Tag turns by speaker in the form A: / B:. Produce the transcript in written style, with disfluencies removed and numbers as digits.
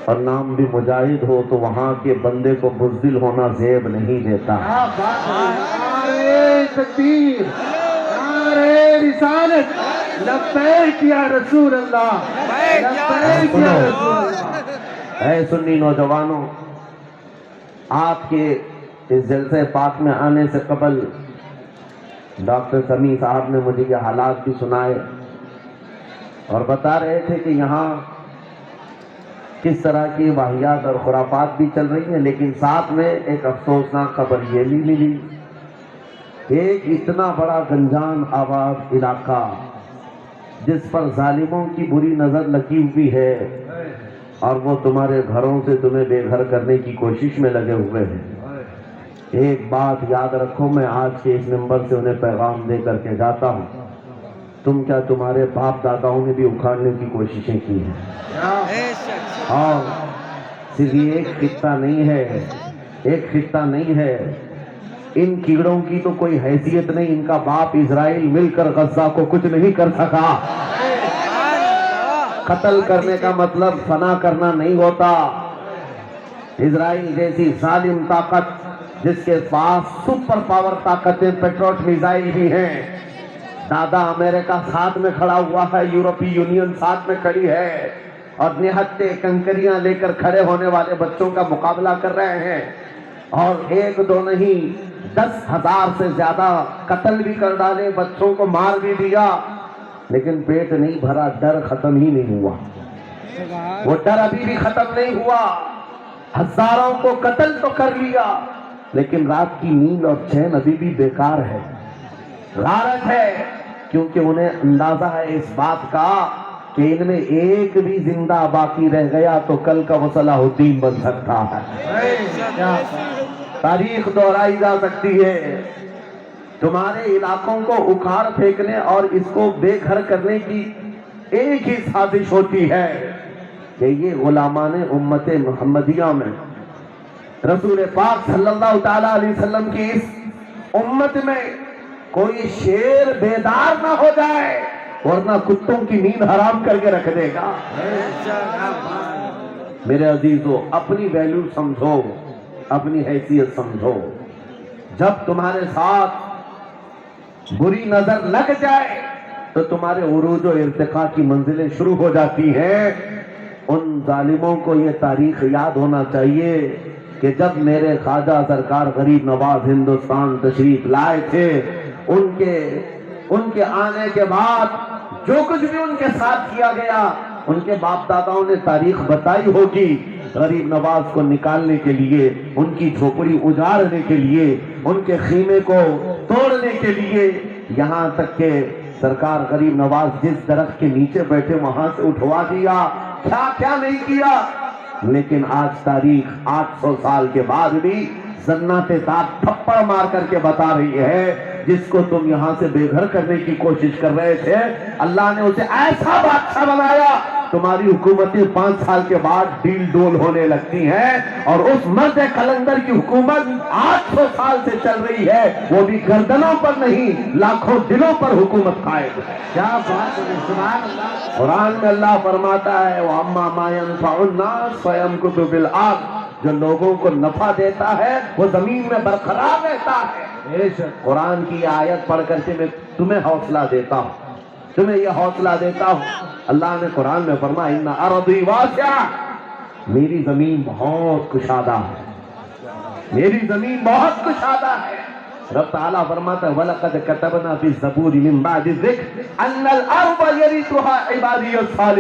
A: اور نام بھی مجاہد ہو تو وہاں کے بندے کو بزدل ہونا زیب نہیں دیتا.
B: نعرہ تکبیر، نعرہ رسالت، لبیک یا رسول اللہ، لبیک یا رسول اللہ.
A: اے سنی نوجوانوں، آپ کے اس جلسے پاک میں آنے سے قبل ڈاکٹر سمیع صاحب نے مجھے یہ حالات بھی سنائے اور بتا رہے تھے کہ یہاں کس طرح کی واہیات اور خرافات بھی چل رہی ہیں، لیکن ساتھ میں ایک افسوسناک خبر یہ بھی ملی. ایک اتنا بڑا گنجان آباد علاقہ جس پر ظالموں کی بری نظر لگی ہوئی ہے اور وہ تمہارے گھروں سے تمہیں بے گھر کرنے کی کوشش میں لگے ہوئے ہیں. ایک بات یاد رکھو، میں آج کے اس منبر سے انہیں پیغام دے کر کے جاتا ہوں، تم کیا تمہارے باپ داداؤں نے بھی اکھاڑنے کی کوششیں کی ہیں. اور صرف یہ ایک خطہ نہیں ہے، ایک خطہ نہیں ہے، ان کیڑوں کی تو کوئی حیثیت نہیں. ان کا باپ اسرائیل مل کر غزہ کو کچھ نہیں کر سکا. قتل کرنے کا مطلب فنا کرنا نہیں ہوتا. اسرائیل جیسی ظالم طاقت جس کے پاس سپر پاور طاقتیں پیٹروٹ میزائل بھی ہیں، دادا امریکہ ساتھ میں کھڑا ہوا ہے، یورپی یونین ساتھ میں کھڑی ہے اور نہتے کنکریاں لے کر کھڑے ہونے والے بچوں کا مقابلہ کر رہے ہیں. اور ایک دو نہیں 10,000 سے زیادہ قتل بھی کر ڈالے، بچوں کو مار بھی دیا، لیکن پیٹ نہیں بھرا، ڈر ختم ہی نہیں ہوا. وہ ڈر ابھی بھی ختم نہیں ہوا. ہزاروں کو قتل تو کر لیا، لیکن رات کی نیند اور چین ابھی بھی بیکار ہے. غارت ہے، کیونکہ انہیں اندازہ ہے اس بات کا کہ ان میں ایک بھی زندہ باقی رہ گیا تو کل کا وہ صلاح الدین بن سکتا ہے. تاریخ دہرائی جا سکتی ہے. تمہارے علاقوں کو اکھاڑ پھینکنے اور اس کو بے گھر کرنے کی ایک ہی سازش ہوتی ہے کہ یہ غلامان امت محمدیہ میں رسول پاک صلی اللہ تعالیٰ علیہ وسلم کی اس امت میں کوئی شیر بیدار نہ ہو جائے، ورنہ کتوں کی نیند حرام کر کے رکھ دے گا. میرے عزیزو، اپنی ویلیو سمجھو، اپنی حیثیت سمجھو. جب تمہارے ساتھ بری نظر لگ جائے تو تمہارے عروج و ارتقاء کی منزلیں شروع ہو جاتی ہیں. ان ظالموں کو یہ تاریخ یاد ہونا چاہیے کہ جب میرے خواجہ سرکار غریب نواز ہندوستان تشریف لائے تھے، ان کے آنے کے بعد جو کچھ بھی ان کے ساتھ کیا گیا، ان کے باپ داداؤں نے تاریخ بتائی ہوگی. غریب نواز کو نکالنے کے لیے، ان کی جھوپڑی اجاڑنے کے لیے، ان کے خیمے کو توڑنے کے لیے، یہاں تک کہ سرکار غریب نواز جس درخت کے نیچے بیٹھے وہاں سے اٹھوا دیا، کیا کیا نہیں کیا. لیکن آج تاریخ 800 سال کے بعد بھی زنات تاب تھپڑ مار کر کے بتا رہی ہے، جس کو تم یہاں سے بے گھر کرنے کی کوشش کر رہے تھے، اللہ نے اسے ایسا بادشاہ بنایا. تمہاری حکومتیں 5 سال کے بعد ڈیل ڈول ہونے لگتی ہیں، اور اس مرد قلندر کی حکومت 800 سال سے چل رہی ہے، وہ بھی گردنوں پر نہیں لاکھوں دلوں پر حکومت قائم ہے. کیا بات ہے، سبحان اللہ. قرآن میں اللہ فرماتا ہے وَأَمَّا مَا يَنْفَعُ النَّاسَ فَيَمْكُثُ فِي الْأَرْضِ، جو لوگوں کو نفع دیتا ہے وہ زمین میں برقرار رہتا ہے. قرآن کی آیت پڑھ کر کے میں تمہیں حوصلہ دیتا ہوں، تمہیں یہ حوصلہ دیتا ہوں. اللہ نے قرآن میں فرمایا اِنَّ أَرْضِي وَاسِعَةٌ، میری زمین بہت کشادہ ہے، میری زمین بہت کشادہ ہے. رب تعالیٰ فرماتا ہے وَلَقَدْ كَتَبْنَا فِي الزَّبُورِ مِن بَعْدِ الذِّكْرِ أَنَّ الْأَرْضَ يَرِثُهَا عِبَادِيَ الصَّالِحُونَ.